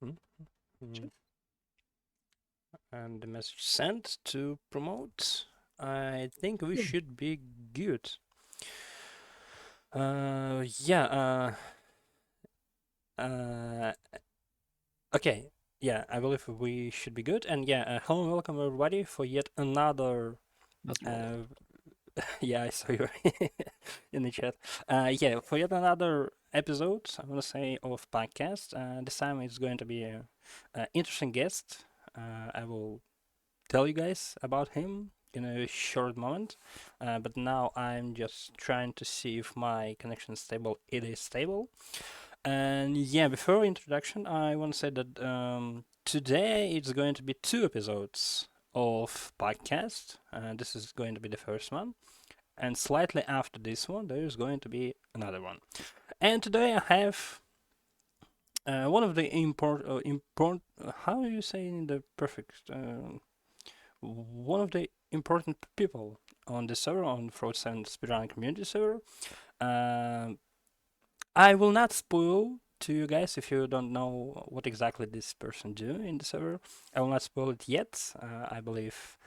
Mm, mm. And the message sent to promote. I think we should be good. Yeah. Uh. Okay. Yeah, I believe we should be good. And yeah, hello and welcome everybody for yet another. That's money. Uh, yeah, I saw you in the chat. Yeah, for yet another episode, I want to say of podcast. This time it's going to be a interesting guest. I will tell you guys about him in a short moment. But now I'm just trying to see if my connection is stable. It is stable. And yeah, before introduction, I want to say that today it's going to be two episodes of podcast. This is going to be the first one. And slightly after this one, there is going to be another one. And today I have one of the how do you say in the perfect one of the important people on the server, on Frauds and Speedrun community server. Um I will not spoil to you guys if you don't know what exactly this person do in the server. I will not spoil it yet. I believe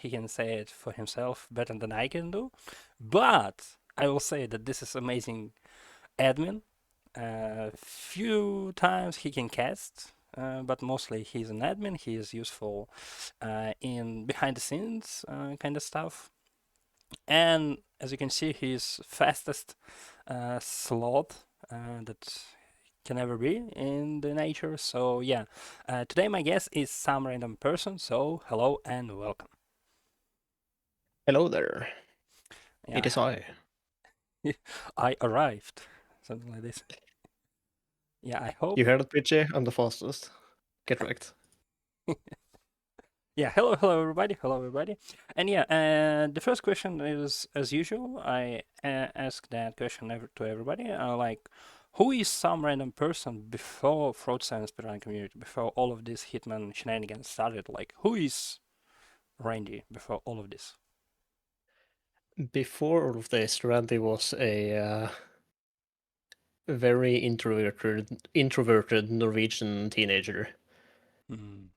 he can say it for himself better than I can do. But I will say that this is amazing admin. Few times he can cast, but mostly he's an admin. He is useful in behind the scenes kind of stuff. And as you can see, he's fastest slot that can ever be in the nature. So yeah, today my guest is some random person. So hello and welcome. Hello there. It Yeah, is I. I arrived. Something like this. Yeah, I hope. You heard it, Pitchy? I'm the fastest. Get wrecked. Yeah, hello everybody, hello everybody, and yeah, the first question is as usual. I ask that question to everybody. Like, who is some random person before Fraud Science Speedrun community, before all of this Hitman shenanigans started? Like, who is Randy before all of this? Before all of this, Randy was a very introverted Norwegian teenager. Mm.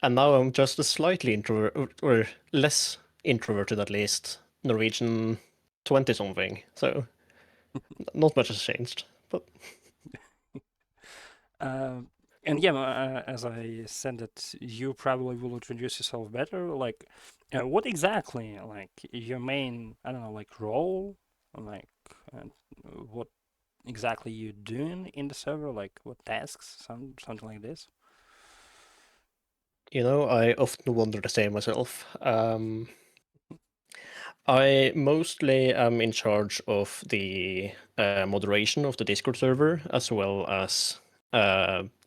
And now I'm just a slightly introvert, or less introverted at least, Norwegian 20 something. So not much has changed. But Um, and yeah, as I said, that you probably will introduce yourself better. Like, what exactly, like, your main, I don't know, like, role, like, uh, what exactly you doing in the server, like, what tasks, something like this. I often wonder the same myself. I mostly am in charge of the moderation of the Discord server, as well as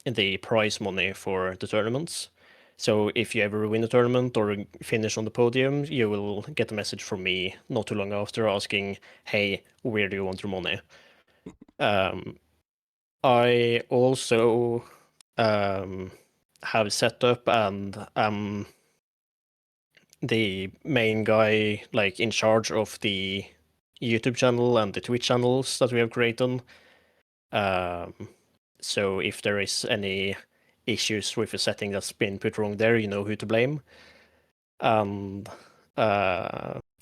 the prize money for the tournaments. So if you ever win a tournament or finish on the podium, you will get a message from me not too long after asking, "Hey, where do you want your money?" Um, I also um, have set up and am the main guy like in charge of the YouTube channel and the Twitch channels that we have created. Um, so if there is any issues with a setting that's been put wrong there, you know who to blame. And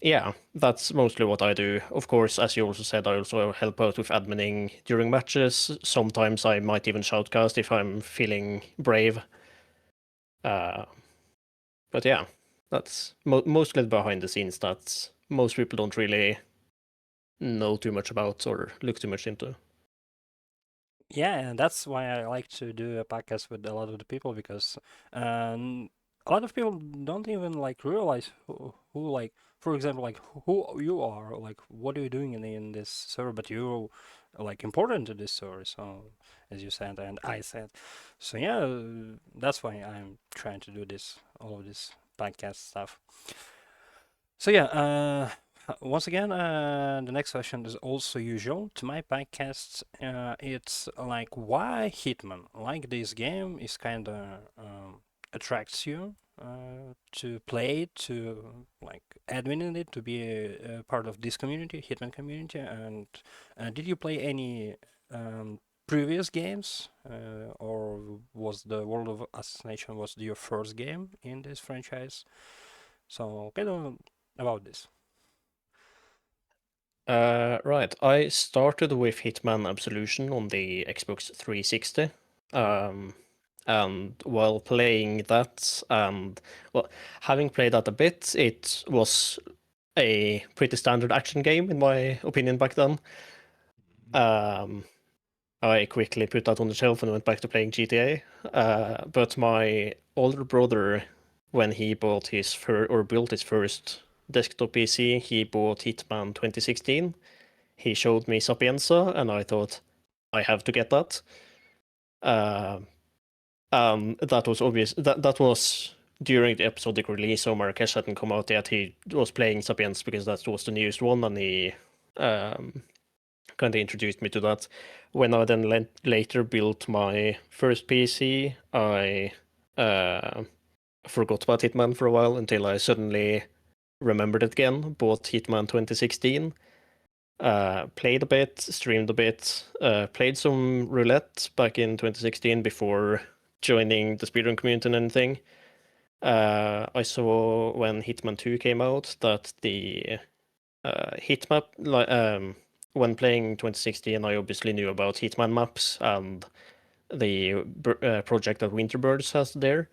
yeah, that's mostly what I do. Of course, as you also said, I also help out with adminning during matches. Sometimes I might even shoutcast if I'm feeling brave. Uh, but yeah, that's mostly behind the scenes that most people don't really know too much about or look too much into. Yeah, and that's why I like to do a podcast with a lot of the people because a lot of people don't even like realize who like, for example, like who you are, like what are you doing in this server, but you're like important to this server. So as you said and I said, so yeah, that's why I'm trying to do this, all of this podcast stuff. So yeah, once again, the next question is also usual to my podcast. It's like why Hitman? Like this game is kind of attracts you to play it, to like admin in it, to be a part of this community, Hitman community. And did you play any previous games, or was the World of Assassination was your first game in this franchise? So kind of about this. Right. I started with Hitman Absolution on the Xbox 360. Mm. Um, and while playing that, and well, having played that a bit, it was a pretty standard action game, in my opinion, back then. Um, I quickly put that on the shelf and went back to playing GTA. But my older brother, when he bought his or built his first desktop PC, he bought Hitman 2016. He showed me Sapienza, and I thought, I have to get that. Uh, that was obvious. That was during the episodic release, so Marrakesh hadn't come out yet. He was playing Sapiens because that was the newest one, and he um, kind of introduced me to that. When I then later built my first PC, I uh, forgot about Hitman for a while until I suddenly remembered it again. Bought Hitman 2016, played a bit, streamed a bit, played some roulette back in 2016 before joining the speedrun community and anything. I saw when Hitman 2 came out that the Hitmap, when playing 2016, I obviously knew about Hitman maps and the project that Winterbirds has there.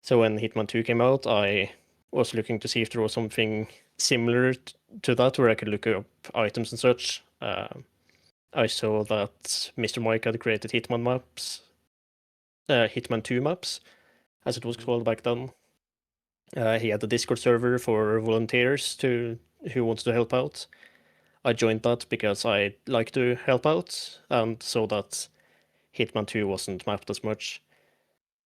So when Hitman 2 came out, I was looking to see if there was something similar to that where I could look up items and such. I saw that Mr. Mike had created Hitman maps, Hitman 2 maps, as it was Mhm. called back then. He had a Discord server for volunteers who wanted to help out. I joined that because I like to help out, and so that Hitman 2 wasn't mapped as much.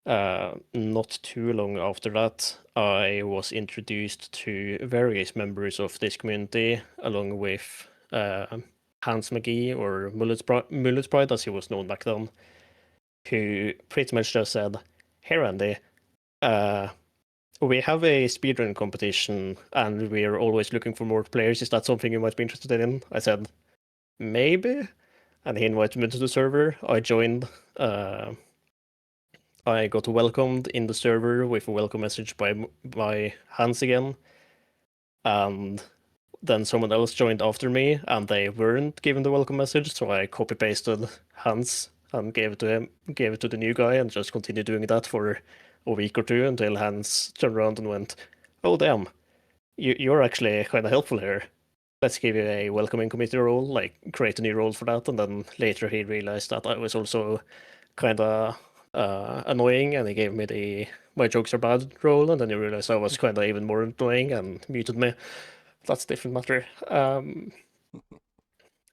Not too long after that, I was introduced to various members of this community, along with Hans McGee, or Mullet Pride, as he was known back then, who pretty much just said, "Hey, Randy, uh, we have a speedrun competition, and we're always looking for more players. Is that something you might be interested in?" I said, "Maybe." And he invited me to the server. I joined. I got welcomed in the server with a welcome message by Hans again, and then someone else joined after me, and they weren't given the welcome message, so I copy pasted Hans and gave it to him, gave it to the new guy, and just continued doing that for a week or two until Hans turned around and went, "Oh damn, you're actually kind of helpful here. Let's give you a welcoming committee role, like create a new role for that." And then later he realized that I was also kind of annoying, and he gave me the "my jokes are bad" role, and then he realized I was kind of even more annoying and muted me. That's a different matter.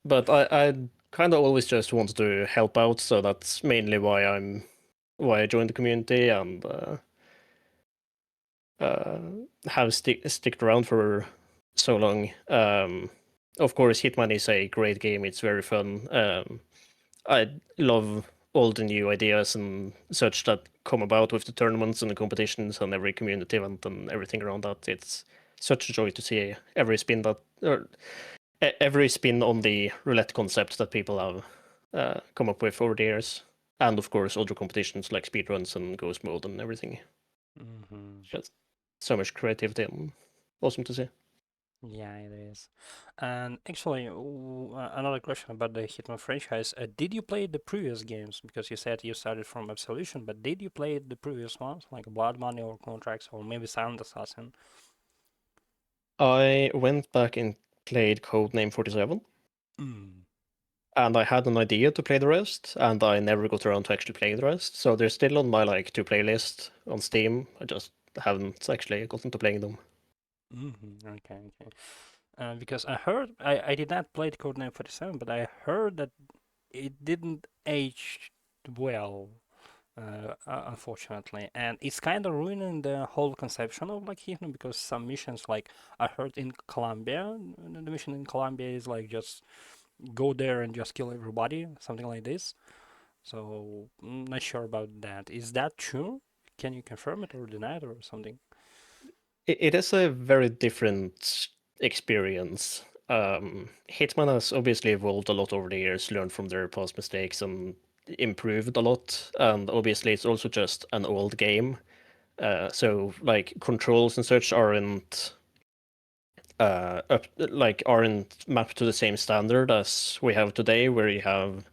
But I kind of always just wanted to help out, so that's mainly why I joined the community and uh, have sticked around for so long. Of course, Hitman is a great game. It's very fun. I love all the new ideas and such that come about with the tournaments and the competitions and every community event and everything around that. It's such a joy to see every spin that or every spin on the roulette concept that people have come up with over the years, and of course other competitions like speedruns and ghost mode and everything. Mhm. Just so much creativity and awesome to see. Yeah, it is. And actually, another question about the Hitman franchise. Did you play the previous games? Because you said you started from Absolution, but did you play the previous ones, like Blood Money or Contracts or maybe Silent Assassin? I went back and played Codename 47, Mm. and I had an idea to play the rest, and I never got around to actually playing the rest. So they're still on my like to play list on Steam. I just haven't actually gotten to playing them. Okay, okay. Because I did not play the Codename 47, but I heard that it didn't age well, unfortunately, and it's kind of ruining the whole conception of like Hitman because some missions, like I heard in Colombia, the mission in Colombia is like just go there and just kill everybody, something like this. So not sure about that. Is that true? Can you confirm it or deny it or something? It is a very different experience. Hitman has obviously evolved a lot over the years, learned from their past mistakes, and improved a lot, and obviously it's also just an old game. So like controls and such aren't mapped to the same standard as we have today, where you have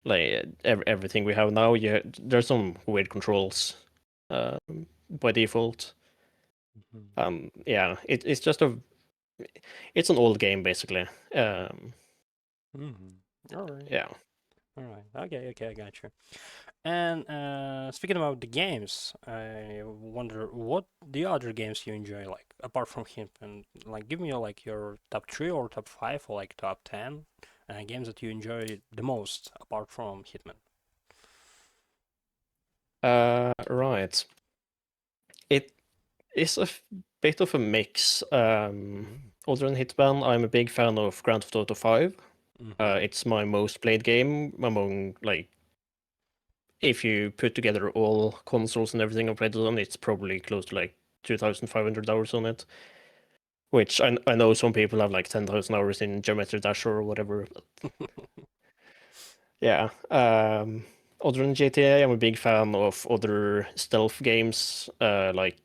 like everything we have now. There's some weird controls uh, by default. Mhm. Yeah, it's just it's an old game basically. Mhm. All right. Yeah. All right. Okay. Okay. I got you. And speaking about the games, I wonder what the other games you enjoy, like apart from him, and like give me like your top three or top five or like top 10 games that you enjoy the most apart from Hitman. Right. It is bit of a mix. Other than Hitman, I'm a big fan of Grand Theft Auto 5. Mm-hmm. It's my most played game among like if you put together all consoles and everything I've played it on, it's probably close to like 2,500 hours on it. Which I know some people have like 10,000 hours in Geometry Dash or whatever. But yeah. Other than GTA, I'm a big fan of other stealth games, like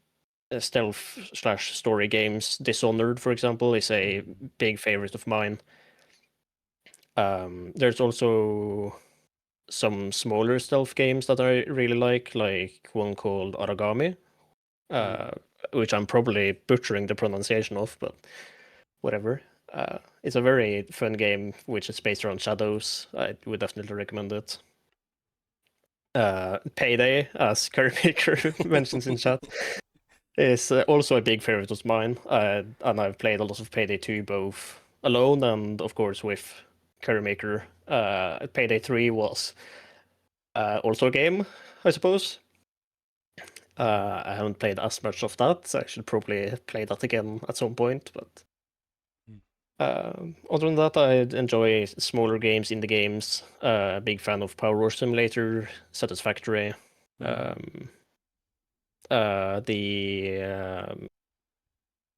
stealth slash story games. Dishonored, for example, is a Mm-hmm. big favorite of mine. There's also some smaller stealth games that I really like one called Origami, uh, Mm-hmm. which I'm probably butchering the pronunciation of, but whatever. It's a very fun game, which is based around shadows. I would definitely recommend it. Payday, as Currymaker mentions in chat, is also a big favorite of mine. And I've played a lot of Payday 2, both alone and, of course, with Currymaker. Payday 3 was also a game, I suppose. I haven't played as much of that, so I should probably play that again at some point. But other than that, I enjoy smaller games, indie games. Big fan of Power Wash Simulator, Satisfactory, Mm-hmm. um, the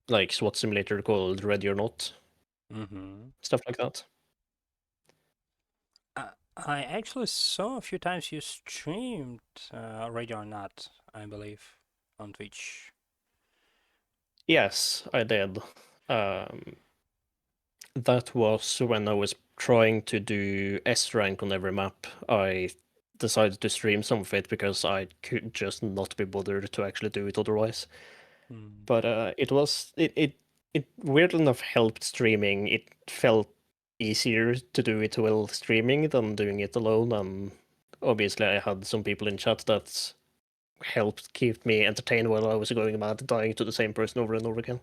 like SWAT simulator called Ready or Not, Mm-hmm. stuff like that. I actually saw a few times you streamed Radio or Not, I believe, on Twitch. Yes, I did. Um, that was when I was trying to do S rank on every map. I decided to stream some of it because I could just not be bothered to actually do it otherwise. Mm. But it weirdly enough helped streaming. It felt easier to do it while streaming than doing it alone. And obviously, I had some people in chat that helped keep me entertained while I was going mad, dying to the same person over and over again.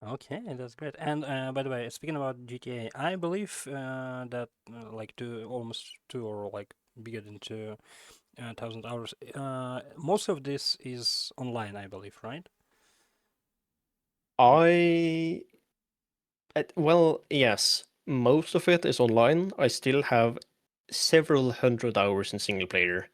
Okay, that's great. And by the way, speaking about GTA, I believe that like almost two or like bigger than 2,000 hours. Most of this is online, I believe, right? I well, yes, most of it is online. I still have several hundred hours in single player,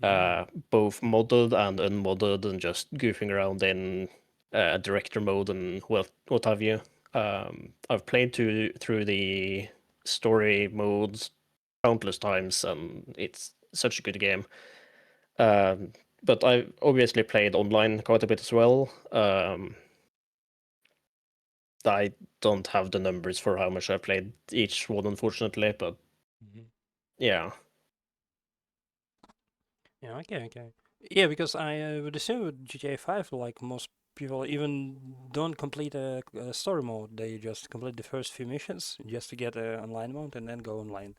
Mm. both modded and unmodded, and just goofing around in director mode and what have you. I've played through the story modes countless times, and it's such a good game. Um, but I've obviously played online quite a bit as well. I don't have the numbers for how much I played each one, unfortunately, but Mhm. yeah. Yeah, okay, okay. Yeah, because I would assume with GTA 5, like most people even don't complete a story mode. They just complete the first few missions just to get a online mode and then go online,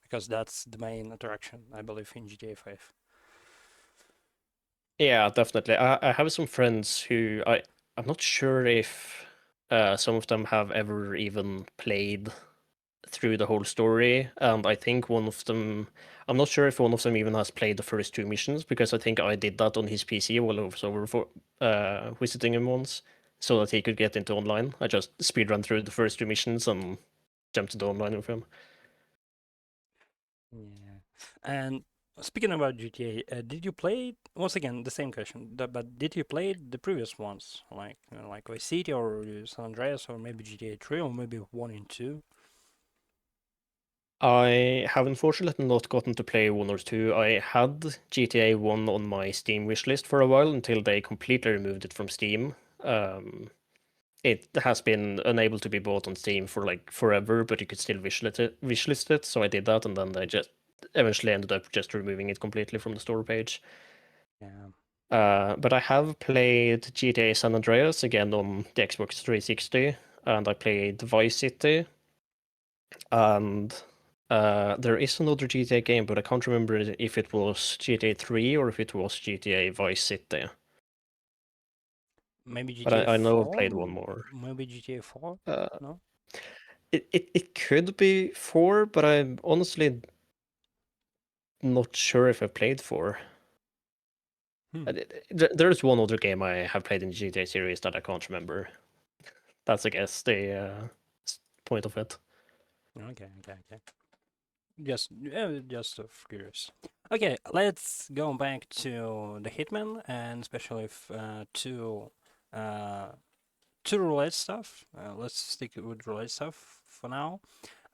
because that's the main attraction, I believe, in GTA 5. Yeah, definitely. I have some friends who I'm not sure if some of them have ever even played through the whole story, and I think one of them, I'm not sure if one of them even has played the first two missions because I think I did that on his PC while I was over for visiting him once, so that he could get into online. I just speedrun through the first two missions and jumped into online with him. Yeah. And speaking about GTA, did you play once again the same question? But did you play the previous ones, like Vice City or San Andreas or maybe GTA 3 or maybe one and two? I have unfortunately not gotten to play 1 or 2. I had GTA 1 on my Steam wishlist for a while until they completely removed it from Steam. It has been unable to be bought on Steam for like forever, but you could still wishlist it. So I did that, and then they just eventually ended up just removing it completely from the store page. Yeah. But I have played GTA San Andreas again on the Xbox 360, and I played Vice City, and there is another GTA game, but I can't remember if it was GTA 3 or if it was GTA Vice City. Maybe But GTA I know I've 4? played one more. Maybe GTA 4? Uh, No? it could be 4, but I'm honestly not sure if I've played 4. Hmm. There's one other game I have played in the GTA series that I can't remember. That's, I guess, the point of it. Okay, okay, okay. Just curious. Okay, let's go back to the Hitman and especially uh, to roulette stuff. Let's stick with roulette stuff for now.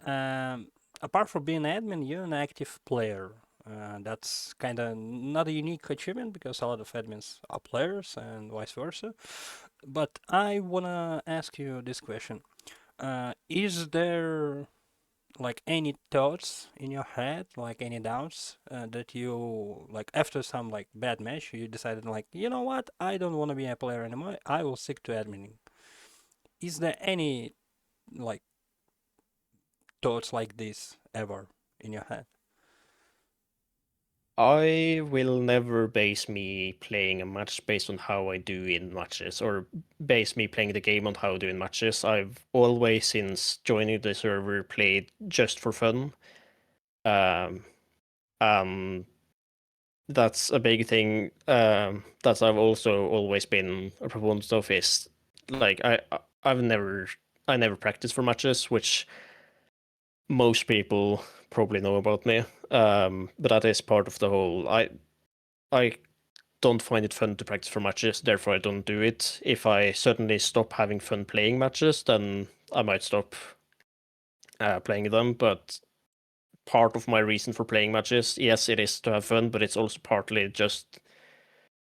Um, Apart from being an admin, you're an active player. That's kind of not a unique achievement because a lot of admins are players and vice versa. But I wanna ask you this question: Is there like any thoughts in your head, like any doubts that you like after some like bad match, you decided like, you know what, I don't want to be a player anymore. I will stick to admining. Is there any like thoughts like this ever in your head? I will never base me playing a match based on how I do in matches, or base me playing the game on how I do in matches. I've always, since joining the server, played just for fun. Um, and that's a big thing that I've also always been a proponent of is like I've never I never practiced for matches, which most people probably know about me. But that is part of the whole. I don't find it fun to practice for matches, therefore I don't do it. If I suddenly stop having fun playing matches, then I might stop playing them. But part of my reason for playing matches, yes, it is to have fun, but it's also partly just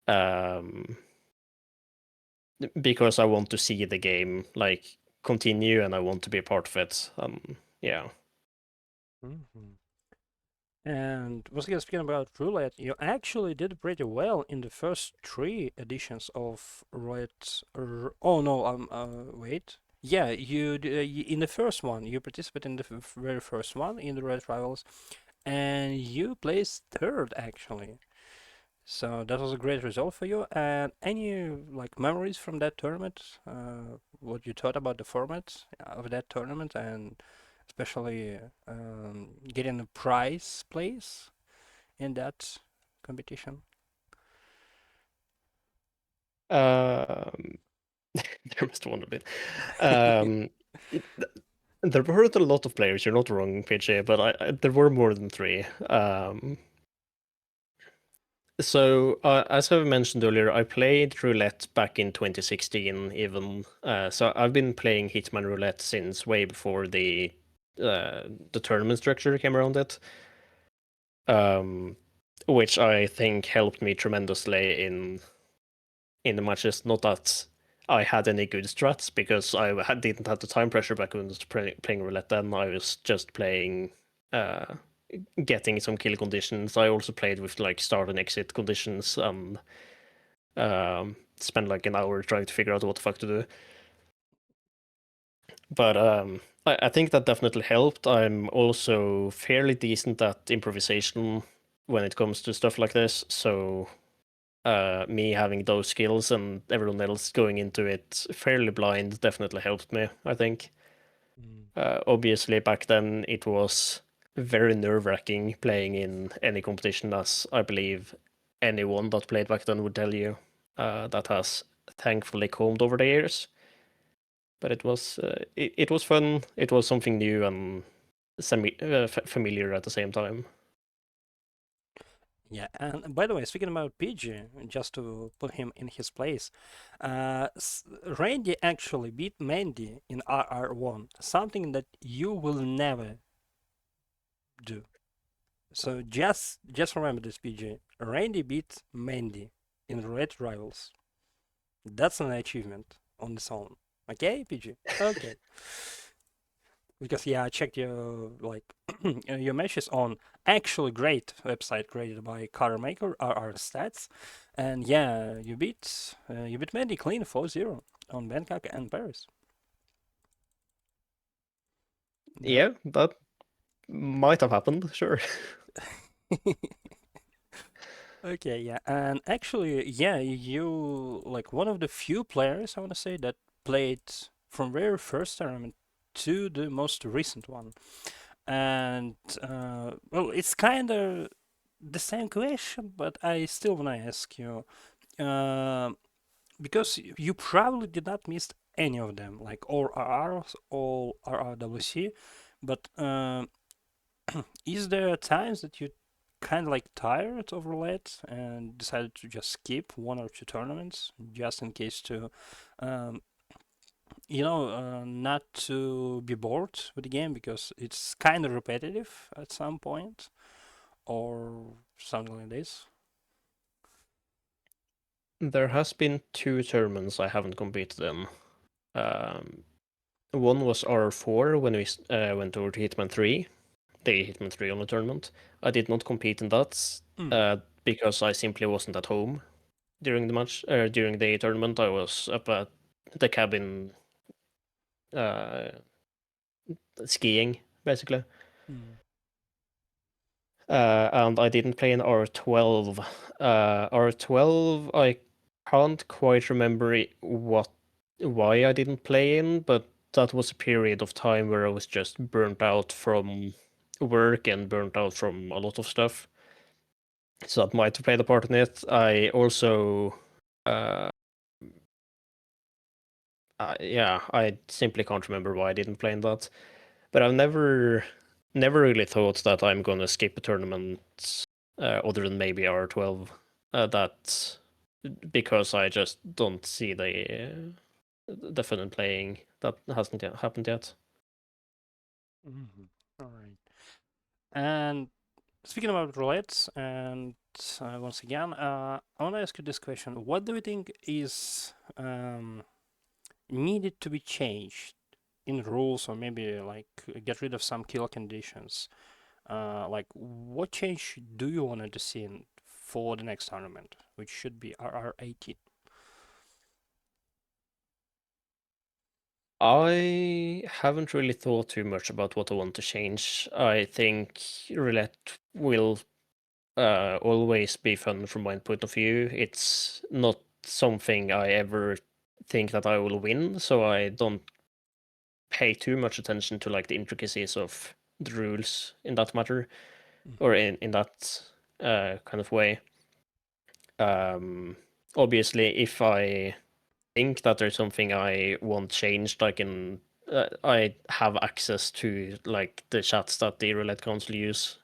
um, because I want to see the game like continue and I want to be a part of it. Yeah. Mhm. And once again, speaking about roulette, you actually did pretty well in the first three editions of roulette. Oh no, wait. Yeah, in the first one, you participated in the very first one in the roulette rivals, and you placed third actually. So that was a great result for you. And any like memories from that tournament? What you thought about the format of that tournament, and especially getting a prize place in that competition? Um, there must one a bit. Um, it, there weren't a lot of players. You're not wrong, PJ, but there were more than three. So, as I mentioned earlier, I played roulette back in 2016, even. So I've been playing Hitman Roulette since way before the tournament structure came around it, um, which I think helped me tremendously in the matches. Not that I had any good strats, because didn't have the time pressure back when I was playing roulette then. I was just playing. Getting some kill conditions. I also played with like start and exit conditions and spent like an hour trying to figure out what the fuck to do. But I think that definitely helped. I'm also fairly decent at improvisation when it comes to stuff like this. So me having those skills and everyone else going into it fairly blind definitely helped me, I think. Mm. Obviously, back then it was very nerve-wracking playing in any competition, as I believe anyone that played back then would tell you. That has thankfully calmed over the years. But it was fun. It was something new and familiar at the same time. Yeah, and by the way, speaking about PG, just to put him in his place, Randy actually beat Mandy in RR1, something that you will never do. So just remember this, PJ. Randy beat Mandy in Roulette Rivals. That's an achievement on its own. Okay, PG? Okay. Because yeah, I checked your like your matches on actually great website created by Carter Maker, RR Stats, and yeah, you beat Mandy clean 4-0 on Bangkok and Paris. Yeah. Yeah, that might have happened, sure. Okay, yeah, and actually, yeah, you like one of the few players I want to say that played from very first tournament to the most recent one. And well, it's kind of the same question, but I still want to ask you uh, because you probably did not miss any of them, like all RRs, all RRWC, but is there times that you kind of like tired of roulette and decided to just skip one or two tournaments just in case to um, not to be bored with the game because it's kind of repetitive at some point or something like this. There has been two tournaments I haven't competed in. Um, One was R4 when we went over to Hitman 3, the Hitman 3 only tournament. I did not compete in that Mm, because I simply wasn't at home during the match. During the tournament, I was up at the cabin uh, skiing, basically. mm, And I didn't play in R12. R12, I can't quite remember why I didn't play in, but that was a period of time where I was just burnt out from work and burnt out from a lot of stuff. So that might have played a part in it. I also, uh, yeah, I simply can't remember why I didn't play in that. But I've never really thought that I'm gonna skip a tournament other than maybe R12. That because I just don't see the fun in playing. That hasn't yet happened yet. mhm. All right. And speaking about roulettes, and once again, I want to ask you this question: what do you think is needed to be changed in rules, or maybe like get rid of some kill conditions? Like, what change do you want to see for the next tournament, which should be RR18? I haven't really thought too much about what I want to change. I think roulette will always be fun from my point of view. It's not something I ever think that I will win, so I don't pay too much attention to like the intricacies of the rules in that matter or Mm-hmm. in that kind of way. Um, Obviously, if I think that there's something I want changed, I have access to like the chats that the roulette council use,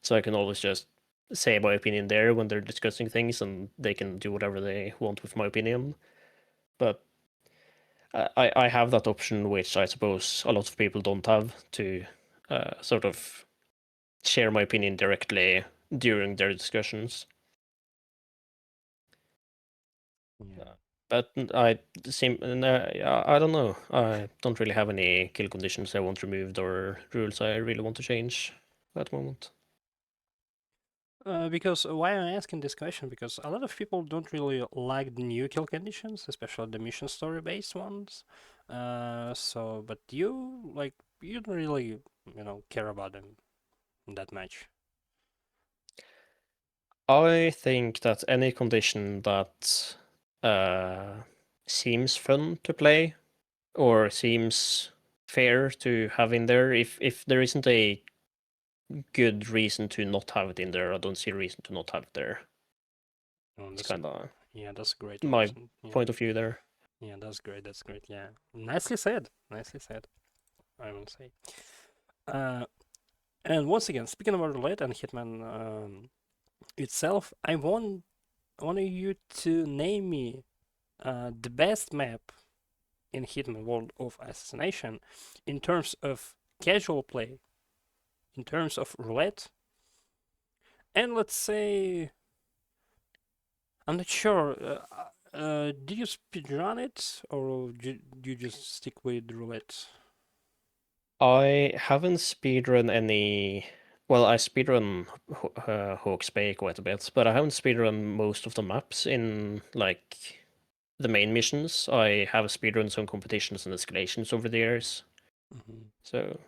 so I can always just say my opinion there when they're discussing things, and they can do whatever they want with my opinion. But I have that option, which I suppose a lot of people don't have, to sort of share my opinion directly during their discussions. Yeah. But I don't know. I don't really have any kill conditions I want removed or rules I really want to change at the moment. Because why I'm asking this question? Because a lot of people don't really like the new kill conditions, especially the mission story based ones. But you don't really, care about them that much. I think that any condition that uh, seems fun to play or seems fair to have in there, if there isn't a good reason to not have it in there, I don't see a reason to not have it there. Oh, It's kind of yeah, that's a great my reason. Yeah, point of view there. yeah, that's great. That's great. Yeah, nicely said. Nicely said. I will say. Uh, and once again, speaking about Roulette and Hitman itself, I want you to name me the best map in Hitman World of Assassination in terms of casual play, in terms of roulette. And let's say, I'm not sure. Did you speedrun it, or you just stick with roulette? I haven't speedrun any. Well, I speedrun Hawke's Bay quite a bit, but I haven't speedrun most of the maps in like the main missions. I have speedrun some competitions and escalations over the years. Mhm. So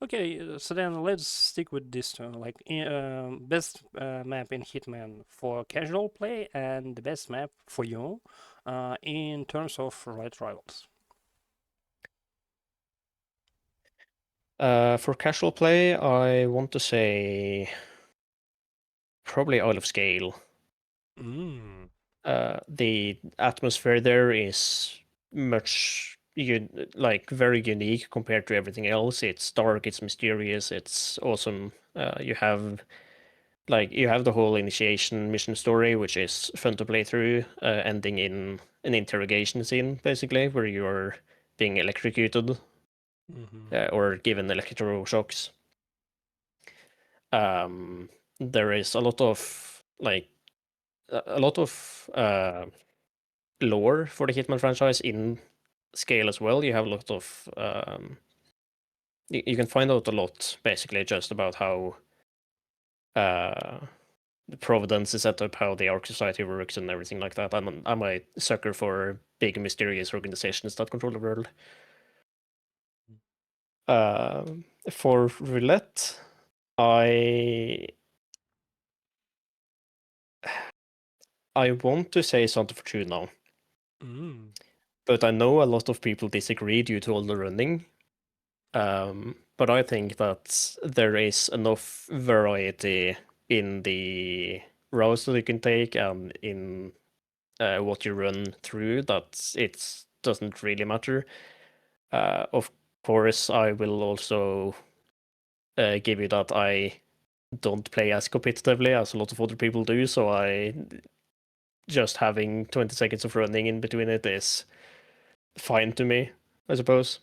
Okay, so then let's stick with this like best map in Hitman for casual play and the best map for you in terms of right rivals. for casual play, I want to say probably Isle of Scale. Mm. The atmosphere there is much like very unique compared to everything else. It's dark, it's mysterious, it's awesome. You have the whole initiation mission story, which is fun to play through, ending in an interrogation scene, basically, where you're being electrocuted Hmm. or given electroshocks. Um, there is a lot of a lot of lore for the Hitman franchise in Scale as well. You have a lot of you can find out a lot basically just about how uh the Providence is set up, how the Ark Society works, and everything like that. I'm a sucker for big mysterious organizations that control the world. Uh, for roulette, I I want to say Santa Fortuna, Mm. but I know a lot of people disagree due to all the running. But I think that there is enough variety in the routes that you can take and in what you run through that it doesn't really matter. Of course, I will also give you that I don't play as competitively as a lot of other people do, so I just having 20 seconds of running in between it is fine to me, I suppose.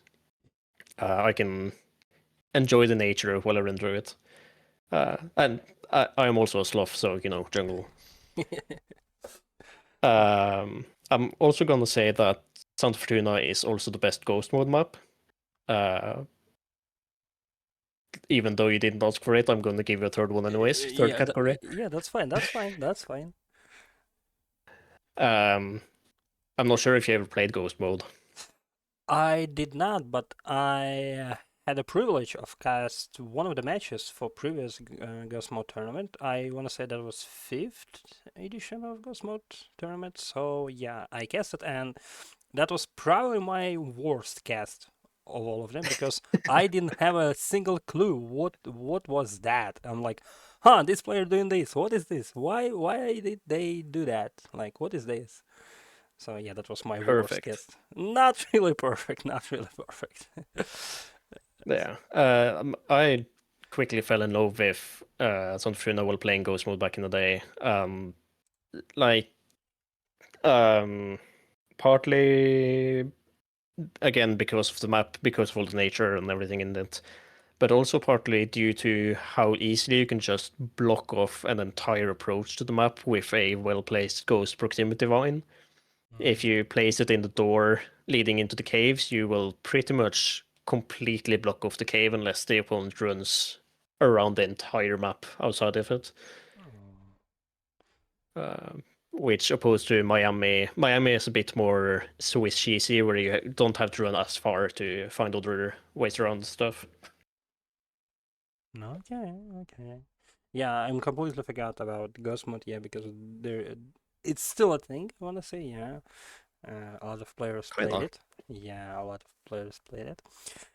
I can enjoy the nature while I run through it. And I am also a sloth, so jungle. I'm also gonna say that Santa Fortuna is also the best ghost mode map. Uh, Even though you didn't ask for it, I'm gonna give you a third one anyways. Third Yeah, category. yeah, that's fine. That's fine. That's fine. Um, I'm not sure if you ever played ghost mode. I did not, but I had the privilege of cast one of the matches for previous Ghost Mode tournament. I want to say that was fifth edition of Ghost Mode tournament. So yeah, I cast it, and that was probably my worst cast of all of them because I didn't have a single clue what was that. I'm like, huh, this player doing this. What is this? Why did they do that? Like, what is this? So yeah, that was my worst Perfect. guess. Not really perfect, not really perfect. Yeah. I quickly fell in love with Santa Fortuna while playing ghost mode back in the day. Like, um, partly again because of the map, because of all the nature and everything in it, but also partly due to how easily you can just block off an entire approach to the map with a well-placed ghost proximity vine. If Mm. you place it in the door leading into the caves, you will pretty much completely block off the cave unless the opponent runs around the entire map outside of it. Oh. Uh, which opposed to Miami is a bit more Swiss cheesy, where you don't have to run as far to find other ways around stuff. Okay, okay. Yeah, I'm completely forgot about Ghost Mode, yeah, because there, it's still a thing, I wanna say, yeah. A lot of players played Kinda. it. Yeah, a lot of players played it.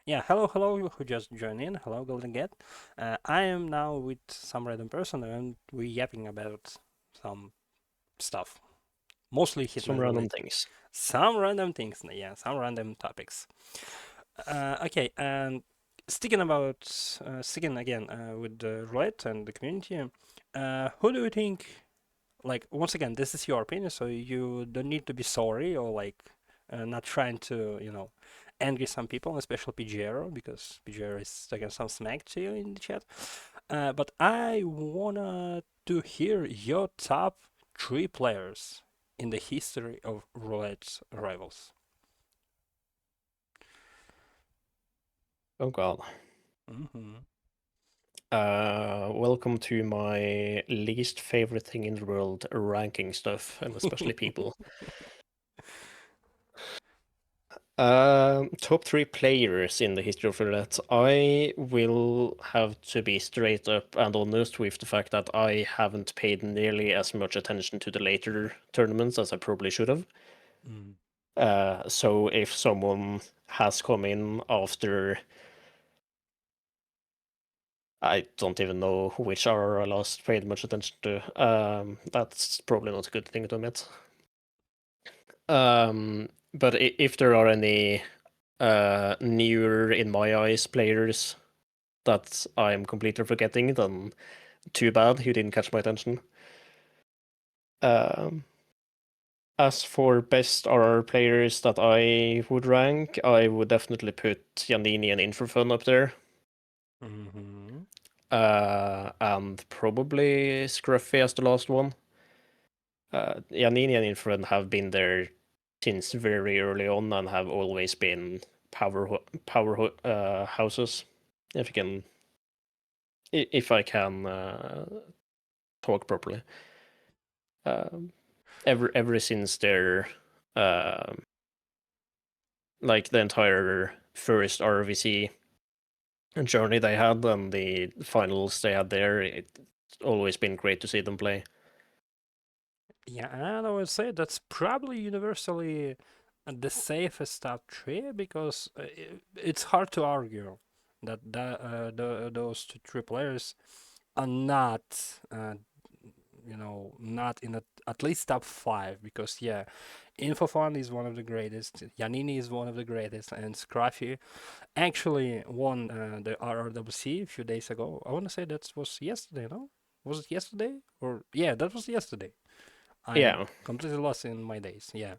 Yeah, hello, hello, who just joined in. Hello, Golden Get. I am now with some random person and we're yapping about some stuff, mostly Some Hitman random related. things. Some random things, yeah, some random topics. Okay, and sticking again with the roulette and the community, who do you think? Like once again, this is your opinion, so you don't need to be sorry or like not trying to angry some people, especially PGR, because PGR is talking some smack to you in the chat. But I wanna to hear your top three players in the history of roulette rivals. Oh god. Mm-hmm. Welcome to my least favorite thing in the world, ranking stuff, and especially people. Top three players in the history of roulette. I will have to be straight up and honest with the fact that I haven't paid nearly as much attention to the later tournaments as I probably should have. Mm. So if someone has come in after, I don't even know which hour I last paid much attention to, that's probably not a good thing to admit. But if there are any newer, in my eyes, players that I'm completely forgetting, then too bad you didn't catch my attention. Um, as for best RR players that I would rank, I would definitely put Giannini and Infrafun up there. Mm-hmm. And probably Scruffy as the last one. Giannini and Infrafun have been there since very early on and have always been power houses. If you can, if I can talk properly. Um, ever since their like the entire first RVC journey they had and the finals they had there, it's always been great to see them play. Yeah, and I would say that's probably universally the safest top three because it's hard to argue that those three players are not, not in at least top five because yeah, Infofund is one of the greatest, Yanini is one of the greatest, and Scruffy actually won the RRWC a few days ago. I want to say that was yesterday, no? Was it yesterday? Or yeah, that was yesterday. I'm Yeah, completely lost in my days. Yeah,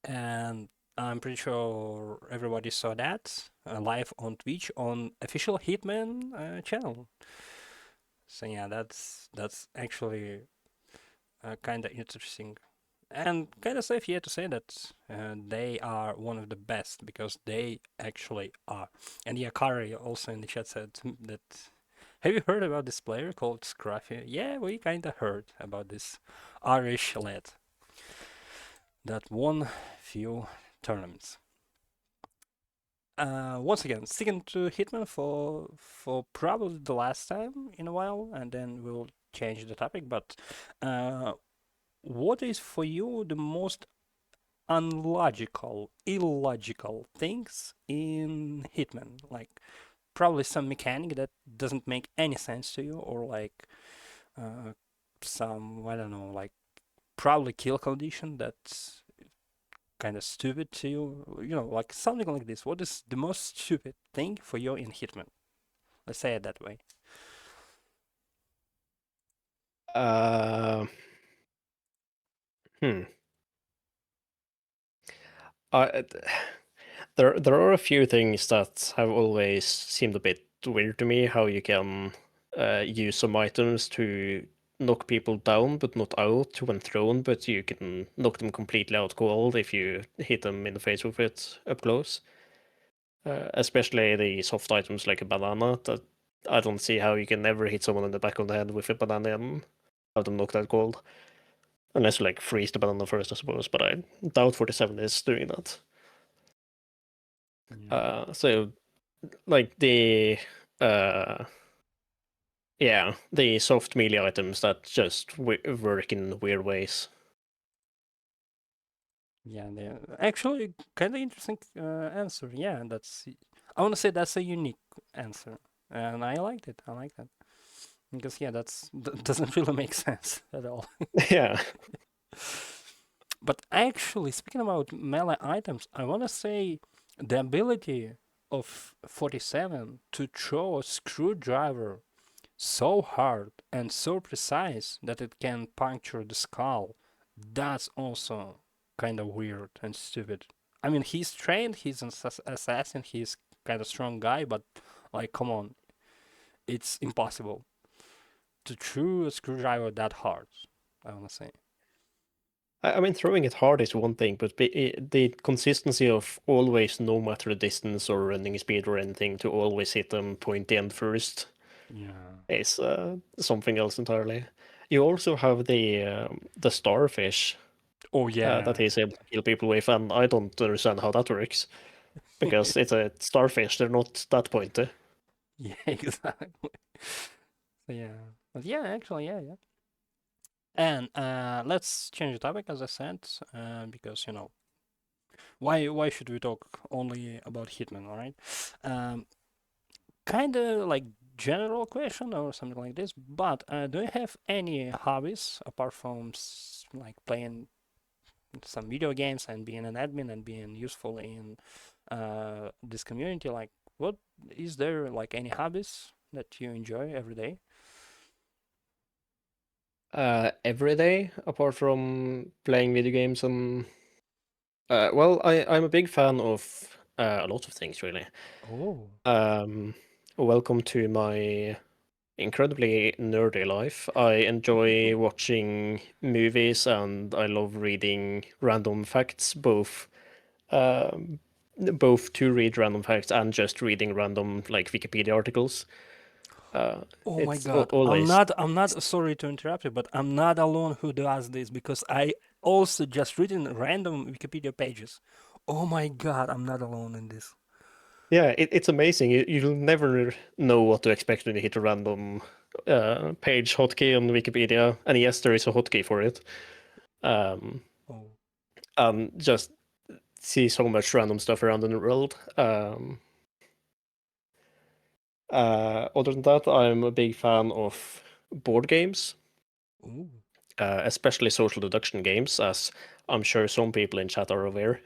and I'm pretty sure everybody saw that live on Twitch on official Hitman channel. So yeah, that's actually kind of interesting and kind of safe here to say that they are one of the best because they actually are. And yeah, Kari also in the chat said that. Have you heard about this player called Scruffy? Yeah, we kind of heard about this Irish lad that won few tournaments. Once again, sticking to Hitman for probably the last time in a while, and then we'll change the topic. But uh, what is for you the most unlogical, illogical things in Hitman? Like probably some mechanic that doesn't make any sense to you, or like uh, some I don't know, like probably kill condition that's kind of stupid to you, like something like this. What is the most stupid thing for you in Hitman? Let's say it that way. uh, hmm. I, there are a few things that have always seemed a bit weird to me. How you can use some items to knock people down, but not out when thrown, but you can knock them completely out cold if you hit them in the face with it up close. Especially the soft items like a banana. That I don't see how you can never hit someone in the back of the head with a banana and have them knocked out cold. Unless you like freeze the banana first, I suppose. But I doubt 47 is doing that. Yeah. So like the uh yeah, the soft melee items that just work in weird ways. Yeah, actually kind of interesting answer. Yeah, that's. I want to say that's a unique answer, and I liked it. I like that because yeah, that doesn't really make sense at all. Yeah. But actually, speaking about melee items, I want to say the ability of 47 to throw a screwdriver so hard and so precise that it can puncture the skull. That's also kind of weird and stupid. I mean, he's trained. He's an assassin. He's kind of strong guy, but like, come on, it's impossible to chew a screwdriver that hard. I wanna say. I mean, throwing it hard is one thing, but the consistency of always, no matter the distance or running speed or anything, to always hit them point the end first Yeah. is something else entirely. You also have the starfish Oh that yeah. he's able to kill people with, and I don't understand how that works because it's a starfish. They're not that pointy. Yeah, exactly. So, yeah. But yeah, actually, yeah, yeah. And let's change the topic, as I said, because why should we talk only about Hitman, all right? Um, Kind of like general question or something like this. But do you have any hobbies apart from like playing some video games and being an admin and being useful in this community? Like, what is there like any hobbies that you enjoy every day? Every day, apart from playing video games and well, I'm a big fan of a lot of things really. Oh. Um, Welcome to my incredibly nerdy life. I enjoy watching movies and I love reading random facts, um, both to read random facts and just reading random like Wikipedia articles. Uh, Oh my it's God. always I'm not sorry to interrupt you, but I'm not alone who does this because I also just reading random Wikipedia pages. Oh my God, I'm not alone in this. yeah, it's amazing. You'll never know what to expect when you hit a random page hotkey on Wikipedia, and yes, there is a hotkey for it. Um, Oh. and just see so much random stuff around in the world. Other than that, I'm a big fan of board games, Ooh. especially social deduction games, as I'm sure some people in chat are aware.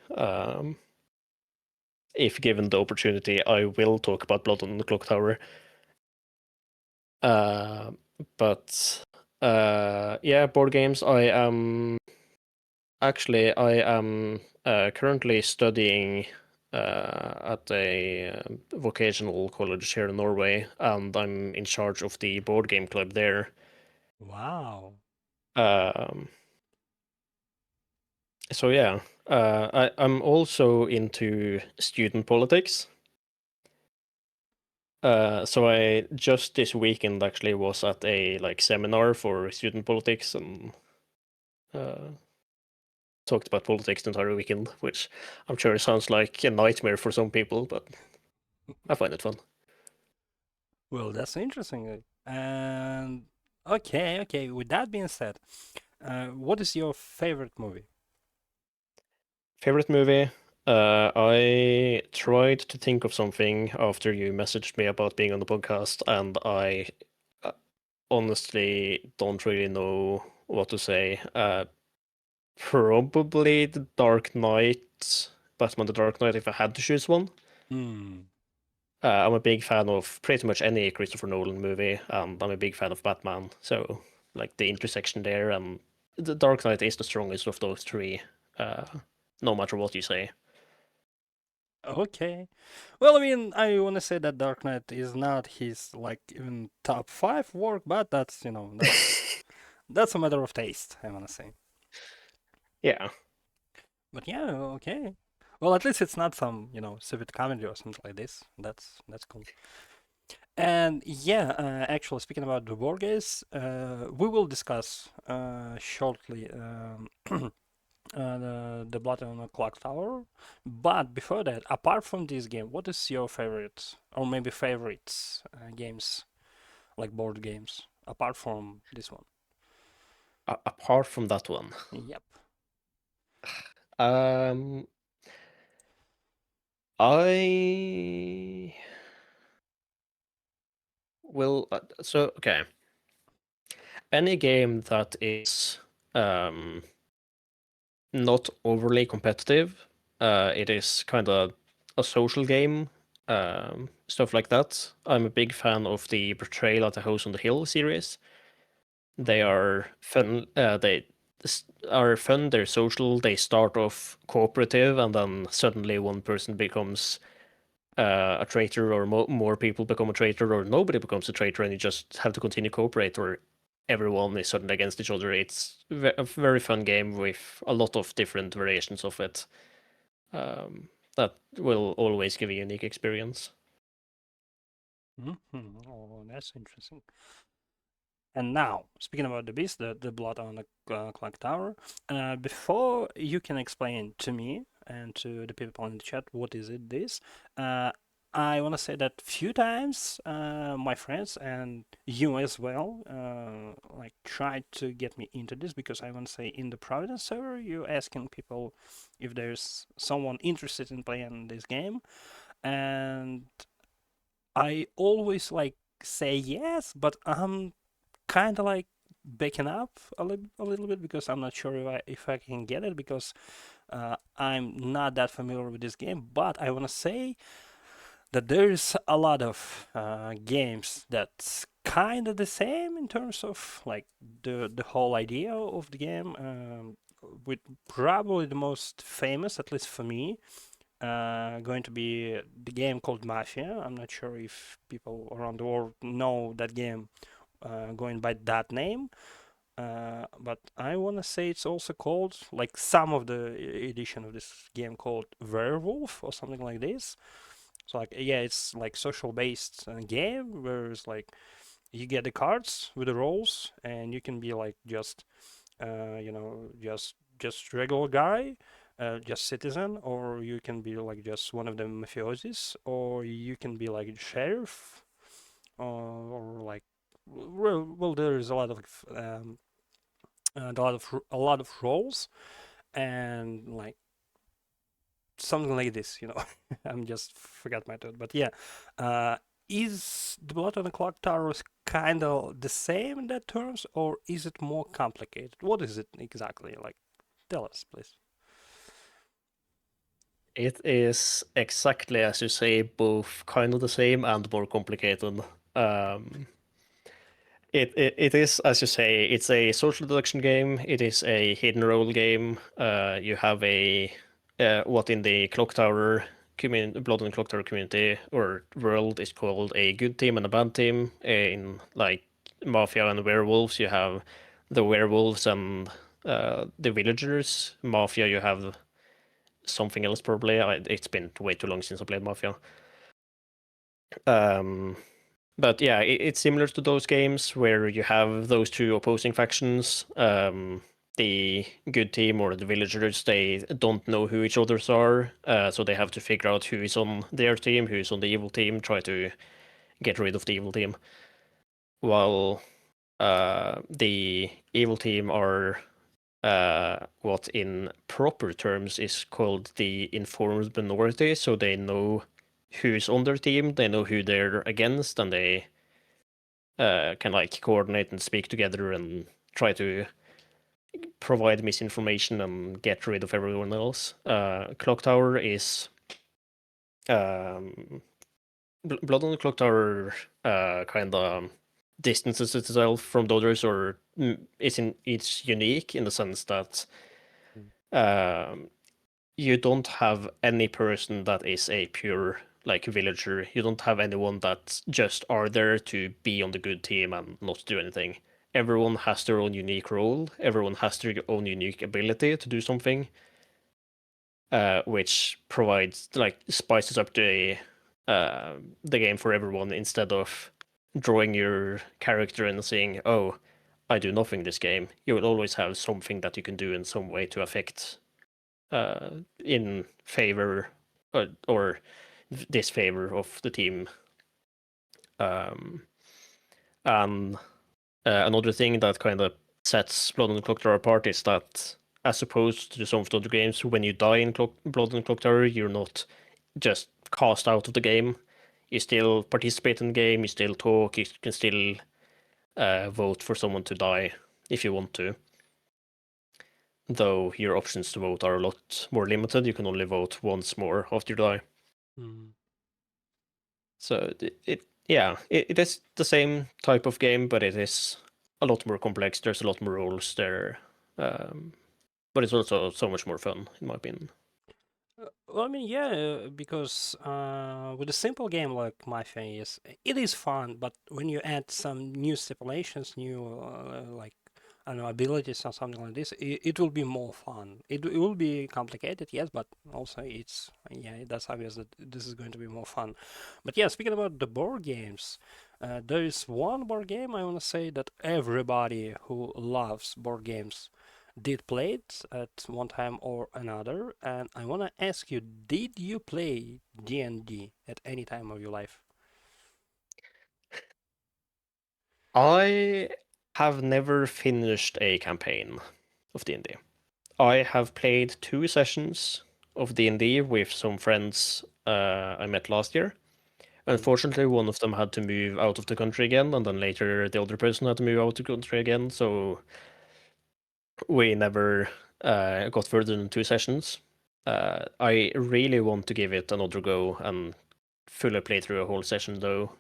If given the opportunity, I will talk about Blood on the Clock Tower. Uh, but yeah, board games. I am currently studying at a vocational college here in Norway, and I'm in charge of the board game club there. Wow. Um, so yeah, I'm also into student politics. So I just this weekend actually was at a like seminar for student politics and uh, talked about politics the entire weekend, which I'm sure sounds like a nightmare for some people, but I find it fun. Well, that's interesting. And okay, okay. With that being said, what is your favorite movie? Favorite movie? I tried to think of something after you messaged me about being on the podcast, and I uh, honestly don't really know what to say. Probably The Dark Knight, Batman The Dark Knight, if I had to choose one. Hmm. I'm a big fan of pretty much any Christopher Nolan movie, and I'm a big fan of Batman. So, like the intersection there, and The Dark Knight is the strongest of those three, uh, no matter what you say. Okay. Well, I mean, I want to say that Dark Knight is not his like even top five work, but that's that's a matter of taste. I want to say. Yeah. But yeah, okay. Well, at least it's not some stupid comedy or something like this. That's cool. And yeah, actually, speaking about the board games, we will discuss shortly the Blood on the Clock Tower. But before that, apart from this game, what is your favorite or maybe favorites games like board games apart from this one? Apart from that one, Yep. um, I will. So okay, any game that is um not overly competitive. It is kind of a social game, stuff like that. I'm a big fan of the Betrayal at the House on the Hill series. They Oh. are fun. are fun, they're social, they start off cooperative, and then suddenly one person becomes a traitor, or more people become a traitor, or nobody becomes a traitor, and you just have to continue cooperate, or everyone is suddenly against each other. It's a very fun game with a lot of different variations of it. That will always give a unique experience. Oh, that's interesting. And now, speaking about the beast, the blood on the clock tower, before you can explain to me and to the people in the chat what is it this, uh, I want to say that few times my friends and you as well like tried to get me into this because I want to say in the Providence server you asking people if there's someone interested in playing this game, and I always like say yes, but I'm kind of like backing up a little bit because I'm not sure if I can get it because I'm not that familiar with this game. But I want to say that there's a lot of games that's kind of the same in terms of like the whole idea of the game. With probably the most famous, at least for me, going to be the game called Mafia. I'm not sure if people around the world know that game going by that name. But I want to say it's also called like some of the edition of this game called Werewolf or something like this. So like yeah, it's like social based game where it's like you get the cards with the roles and you can be like just just regular guy, just citizen, or you can be like just one of the mafiosis, or you can be like sheriff, or like well, there's a lot of a lot of roles and like something like this, you know. I'm just forgot my thought, but yeah, uh, is the Blood on the Clock Towers kind of the same in that terms, or is it more complicated? What is it exactly? Like, tell us, please. It is exactly as you say, both kind of the same and more complicated. Um, it is, as you say, it's a social deduction game. It is a hidden role game. You have a what in the Clock Tower Blood on the Clock Tower community or world is called a good team and a bad team. In like Mafia and Werewolves, you have the werewolves and the villagers. Mafia, you have something else probably. It's been way too long since I played Mafia. Um, but yeah, it's similar to those games where you have those two opposing factions. The good team or the villagers, they don't know who each others are, so they have to figure out who is on their team, who is on the evil team, try to get rid of the evil team. While the evil team are what in proper terms is called the informed minority, so they know who's on their team, they know who they're against, and they can like coordinate and speak together and try to provide misinformation and get rid of everyone else. Clock Tower is um, Blood on the Clock Tower kind of distances itself from the others, or it's unique in the sense that Mm. um, you don't have any person that is a pure like villager. You don't have anyone that just are there to be on the good team and not do anything. Everyone has their own unique role. Everyone has their own unique ability to do something, which provides like spices up the game for everyone instead of drawing your character and saying, "Oh, I do nothing this game." You will always have something that you can do in some way to affect in favor or disfavor of the team. Um, and another thing that kind of sets Blood on the Clock Tower apart is that, as opposed to some of the other games, when you die in Blood on the Clock Tower, you're not just cast out of the game. You still participate in the game, you still talk, you can still vote for someone to die if you want to. Though your options to vote are a lot more limited, you can only vote once more after you die. Mm. So yeah, it is the same type of game, but it is a lot more complex. There's a lot more rules there. Um, but it's also so much more fun, in my opinion. Well, I mean, yeah, because with a simple game like Mafia is, it is fun, but when you add some new stipulations, new like I don't know abilities or something like this, it will be more fun. It will be complicated, yes, but also it's yeah, that's obvious that this is going to be more fun. But yeah, speaking about the board games, there is one board game I want to say that everybody who loves board games did play it at one time or another, and I want to ask you, did you play D&D at any time of your life? I have never finished a campaign of D&D. I have played 2 sessions of D&D with some friends I met last year. Mm. Unfortunately, one of them had to move out of the country again, and then later the other person had to move out of the country again, so we never got further than 2 sessions. I really want to give it another go and fully play through a whole session, though,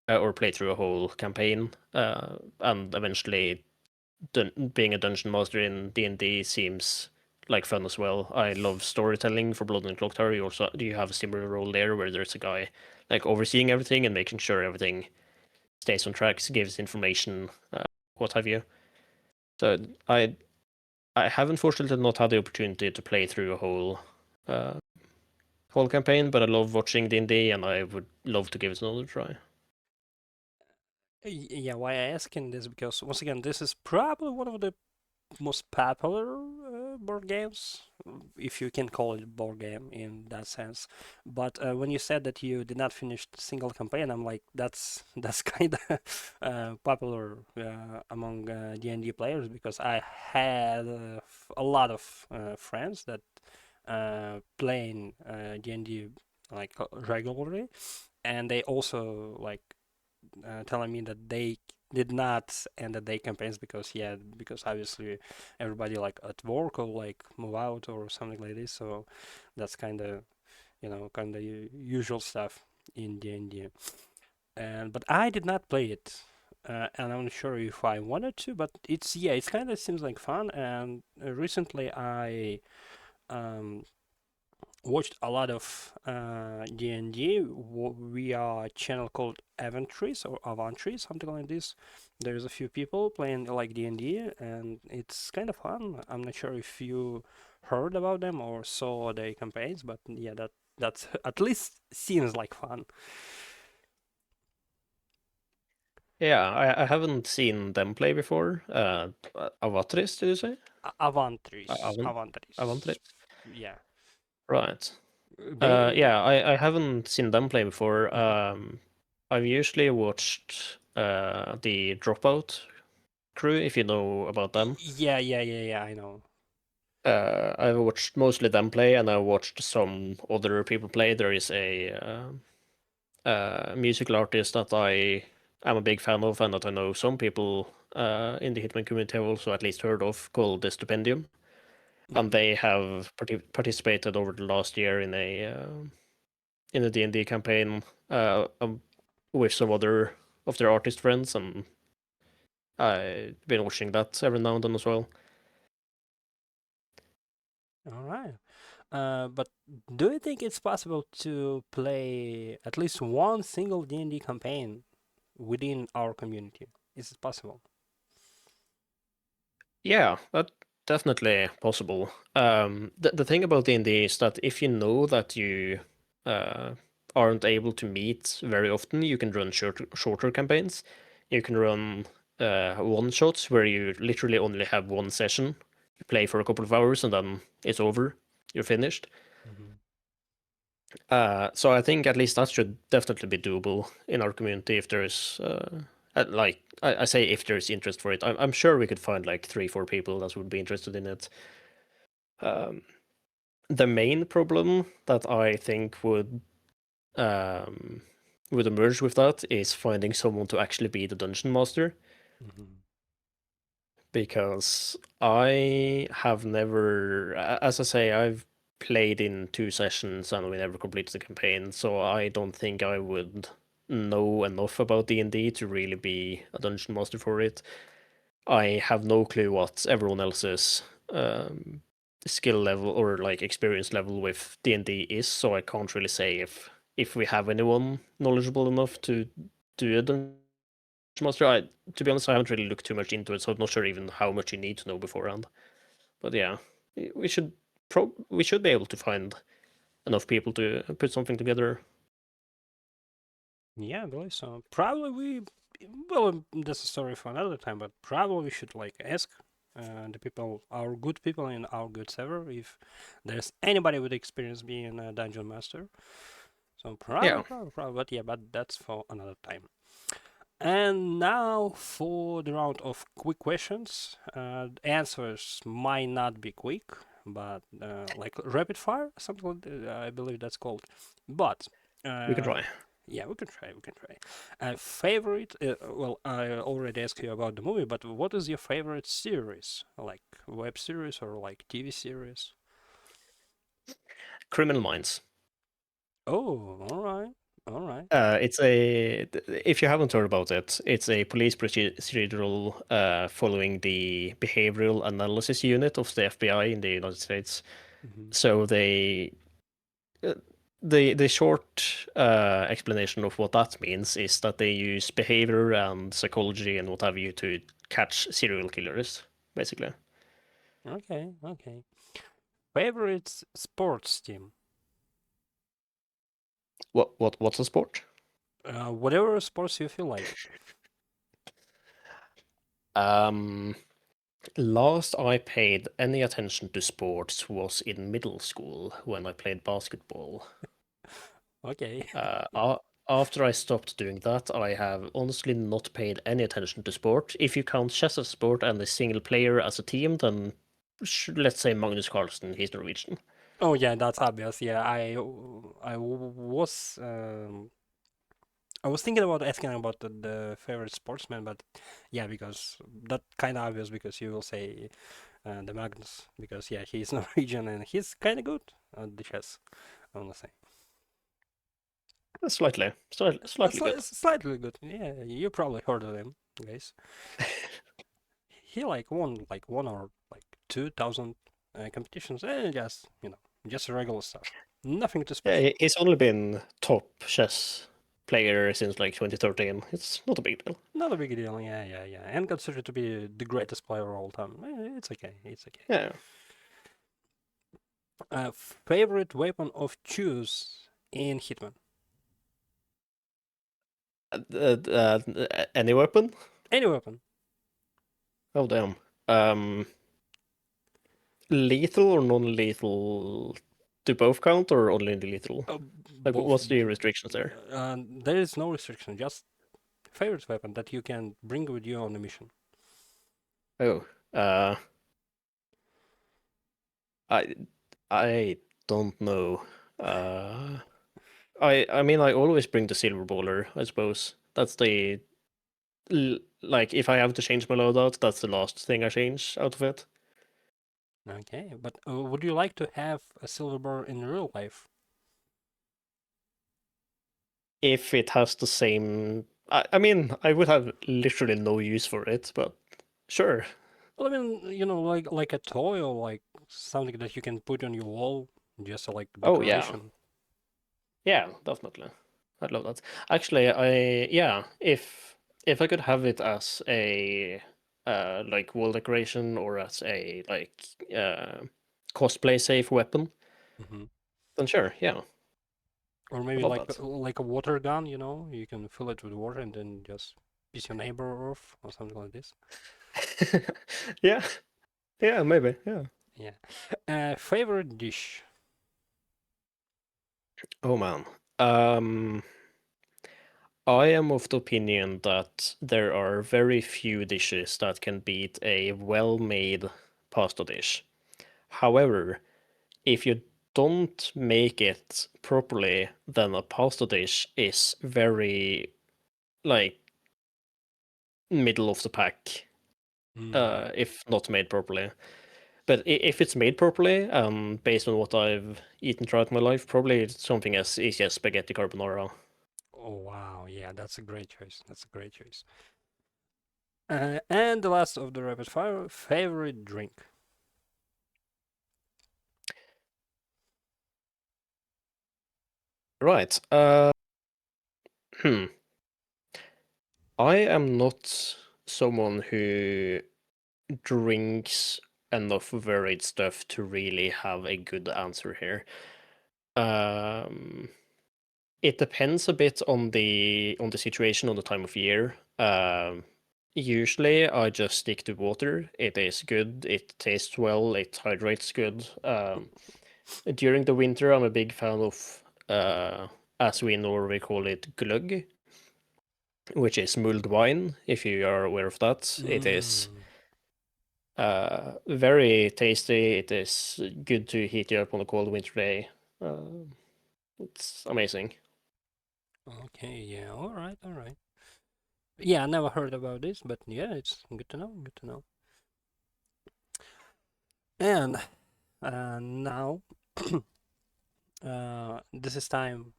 or play through a whole campaign, and eventually being a dungeon master in D&D seems like fun as well. I love storytelling for Blood and Clock Tower. Do you have a similar role there where there's a guy like overseeing everything and making sure everything stays on tracks, gives information, what have you. So I have unfortunately not had the opportunity to play through a uh, whole campaign, but I love watching D&D and I would love to give it another try. Yeah, why I asking this because once again, this is probably one of the most popular board games, if you can call it board game in that sense. But when you said that you did not finish the single campaign, I'm like, that's kind of popular among D&D players because I had a lot of friends that playing D&D like regularly, and they also like telling me that they did not end the day campaigns because yeah, because obviously everybody like at work or like move out or something like this. So that's kind of kind of usual stuff in D&D. And but I did not play it. And I'm not sure if I wanted to, but it's yeah, it kind of seems like fun. And recently I um, watched a lot of D&D via a channel called Aventries or Avantries, something like this. There's a few people playing like D&D, and it's kind of fun. I'm not sure if you heard about them or saw their campaigns, but yeah, that's at least seems like fun. Yeah, I haven't seen them play before. Avatris, did you say? Avantries, Avant Avantries, Avantris? yeah. Right. They Yeah, I haven't seen them play before. Mhm. I've usually watched the Dropout crew, if you know about them. Yeah, I know. I've watched mostly them play, and I watched some other people play. There is a musical artist that I am a big fan of, and that I know some people in the Hitman community have also at least heard of, called the Stipendium. And Mhm. they have participated over the last year in a D&D campaign with some other of their artist friends, and I've been watching that every now and then as well. All right. But do you think it's possible to play at least one single D&D campaign within our community? Is it possible? Yeah, that definitely possible. The thing about D&D is that if you know that you uh, aren't able to meet very often, you can run shorter campaigns. You can run one shots where you literally only have one session. You play for a couple of hours and then it's over. You're finished. Hmm. So I think at least that should definitely be doable in our community if there's like I say if there's interest for it. I'm sure we could find like 3 4 people that would be interested in it. Um, the main problem that I think um, would emerge with that is finding someone to actually be the dungeon master, Hmm. because I have never, as I say, I've played in 2 sessions and we never completed the campaign, so I don't think I would know enough about D&D to really be a dungeon master for it. I have no clue what everyone else's um, skill level or like experience level with D&D is, so I can't really say if we have anyone knowledgeable enough to do a dungeon master. To be honest, I haven't really looked too much into it, so I'm not sure even how much you need to know beforehand. But yeah, we should we should be able to find enough people to put something together. Yeah, I believe so. Probably well, that's a story for another time, but probably we should like ask the people, our good people in our good server, if there's anybody with experience being a dungeon master. So Yeah, probably, but yeah, but that's for another time. And now for the round of quick questions. The answers might not be quick, but like rapid fire, something like I believe that's called. But we can uh, try. yeah, we can try. We can try. Favorite? Well, I already asked you about the movie, but what is your favorite series? Like web series or like TV series? Criminal Minds. Oh, all right, all right. It's a if you haven't heard about it, it's a police procedural following the behavioral analysis unit of the FBI in the United States. Mm-hmm. So uh, the short explanation of what that means is that they use behavior and psychology and what have you to catch serial killers, basically. Okay, okay. Favorite sports team? What's a sport? Whatever sports you feel like. Um, Last I paid any attention to sports was in middle school when I played basketball. Okay. Uh, a- After I stopped doing that, I have honestly not paid any attention to sport. If you count chess as sport and a single player as a team, then let's say Magnus Carlsen, he's Norwegian. Oh yeah, that's obvious. Yeah, I was thinking about asking about the favorite sportsman, but yeah, because that kind of obvious because you will say the Magnus because yeah, he's Norwegian and he's kind of good at the chess. I wanna say Slightly good. slightly good. Yeah, you probably heard of him, guys. He like one or like 2,000 competitions and just just regular stuff, nothing too Yeah, special. he's only been top chess player since like 2013. It's not a big deal. Not a big deal. Yeah, yeah, yeah. And considered to be the greatest player of all time. It's okay. It's okay. Yeah. Favorite weapon of choose in Hitman? Any weapon? Any weapon. Oh damn. Um, Lethal or non-lethal? Do both count or only lethal? Like, Both. what's the restrictions there? There is no restriction. Just favorite weapon that you can bring with you on the mission. Oh, uh, I I don't know. Uh, I mean, I always bring the silver baller. I suppose that's the like if I have to change my loadout, that's the last thing I change out of it. Okay, but would you like to have a silver bar in real life? If it has the same, I mean, I would have literally no use for it, but sure. Well, I mean, like a toy or like something that you can put on your wall, just like Oh yeah, decoration. yeah, definitely. I'd love that. Actually, yeah, if I could have it as a like wall decoration or as a like cosplay safe weapon, Hmm. then sure, yeah, Or I'd maybe love that. like a water gun, you can fill it with water and then just piss your neighbor off or something like this. Yeah, yeah, maybe, yeah. Yeah. Favorite dish? Oh man. Um, I am of the opinion that there are very few dishes that can beat a well-made pasta dish. However, if you don't make it properly, then a pasta dish is very like middle of the pack, Hmm. if not made properly. But if it's made properly, based on what I've eaten throughout my life, probably it's something as easy as spaghetti carbonara. Oh wow, yeah, that's a great choice. That's a great choice. And the last of the rapid fire, favorite drink. Right. Hmm. I am not someone who drinks enough varied stuff to really have a good answer here. Um, it depends a bit on the situation, on the time of year. Usually, I just stick to water. It is good. It tastes well. It hydrates good. During the winter, I'm a big fan of, as we in Norway call it, gløgg, which is mulled wine. If you are aware of that, it is Mm, very tasty. It is good to heat you up on a cold winter day. It's amazing. okay, yeah, all right, all right. Yeah, I never heard about this, but yeah, it's good to know, good to know. And now, this is time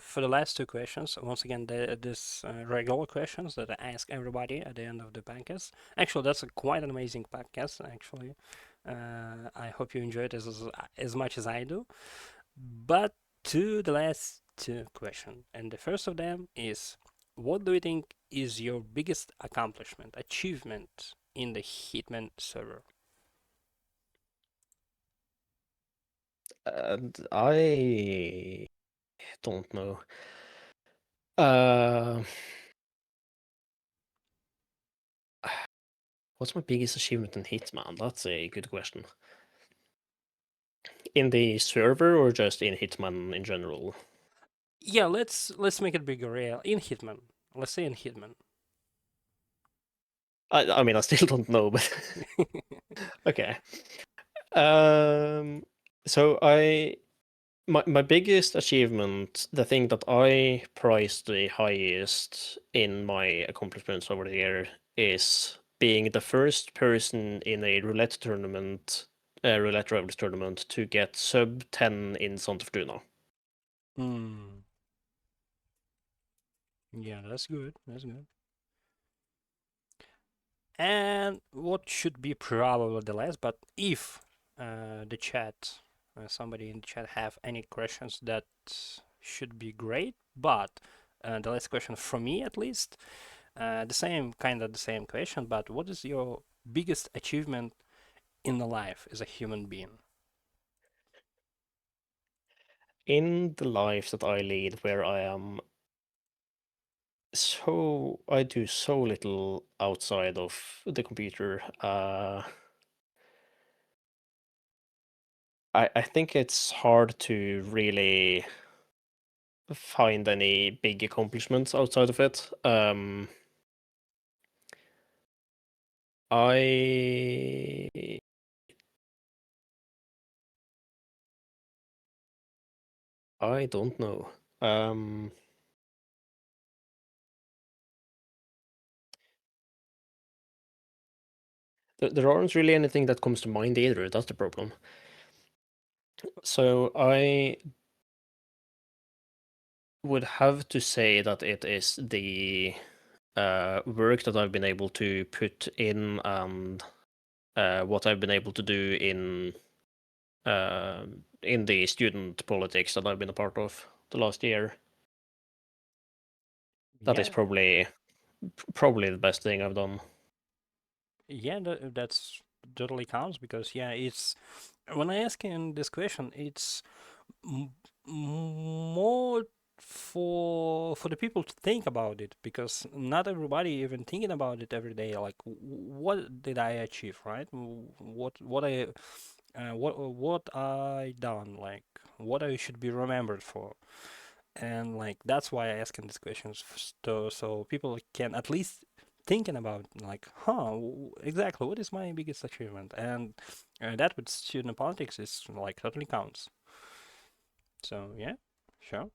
for the last two questions. Once again, this regular questions that I ask everybody at the end of the podcast. Actually, that's a quite an amazing podcast. Actually, I hope you enjoy it as much as I do. But to the last two questions, and the first of them is, what do you think is your biggest accomplishment, achievement in the Hitman server? And I don't know. Uh, what's my biggest achievement in Hitman? That's a good question. In the server or just in Hitman in general? Yeah, let's make it bigger. Yeah, in Hitman. Let's say in Hitman. I mean, I still don't know, but okay. Um, so my biggest achievement, the thing that I prize the highest in my accomplishments over the year, is being the first person in a roulette rivals tournament to get sub 10 in Santa Fortuna. Hmm. Yeah, that's good. That's good. And what should be probably the last, but if the chat, somebody in the chat have any questions, that should be great. But the last question from me, at least, the same kind of the same question. But what is your biggest achievement in the life as a human being? In the life that I lead, where I do so little outside of the computer. I think it's hard to really find any big accomplishments outside of it. I I don't know. Um, there aren't really anything that comes to mind either. That's the problem. So I would have to say that it is the work that I've been able to put in and what I've been able to do in the student politics that I've been a part of the last year. That is Yeah, probably the best thing I've done. yeah, that's totally counts because yeah, it's when I ask in this question, it's m- more for the people to think about it because not everybody even thinking about it every day. Like, what did I achieve, right? What I done, like what I should be remembered for, and like that's why I asking these questions so people can at least thinking about like, huh, exactly what is my biggest achievement, and that with student politics is like totally counts. So yeah, sure.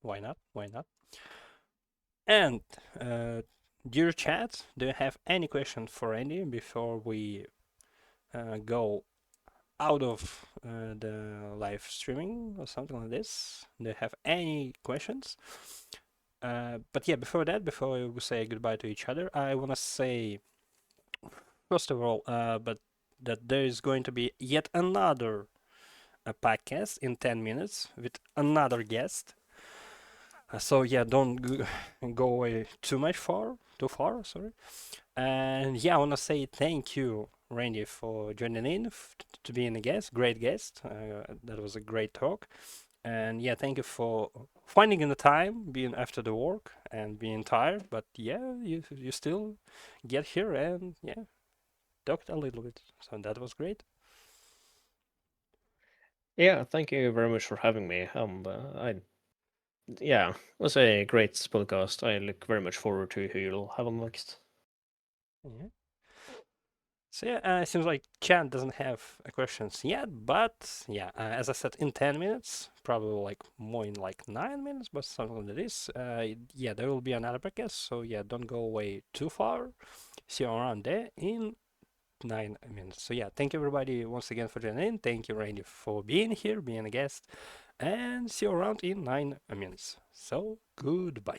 Why not? Why not? And uh, dear chat, do you have any questions for Andy before we go out of the live streaming or something like this? Do you have any questions? But yeah, before that, before we say goodbye to each other, I want to say, first of all, but that there is going to be yet another podcast in 10 minutes with another guest. So yeah, don't go away too far, sorry. And yeah, I want to say thank you, Randy, for joining in, to being a guest, great guest. That was a great talk. And yeah, thank you for finding in the time, being after the work and being tired. But yeah, you still get here and yeah, talked a little bit. So that was great. Yeah, thank you very much for having me. Yeah, it was a great podcast. I look very much forward to who you'll have on next. Yeah. So yeah, it seems like Chan doesn't have questions yet, but yeah, as I said, in 10 minutes, probably like more in like 9 minutes, but something like this. Yeah, there will be another podcast. So yeah, don't go away too far. See you around there in 9 minutes. So yeah, thank you everybody once again for joining in. Thank you, Randy, for being here, being a guest, and see you around in 9 minutes. So goodbye.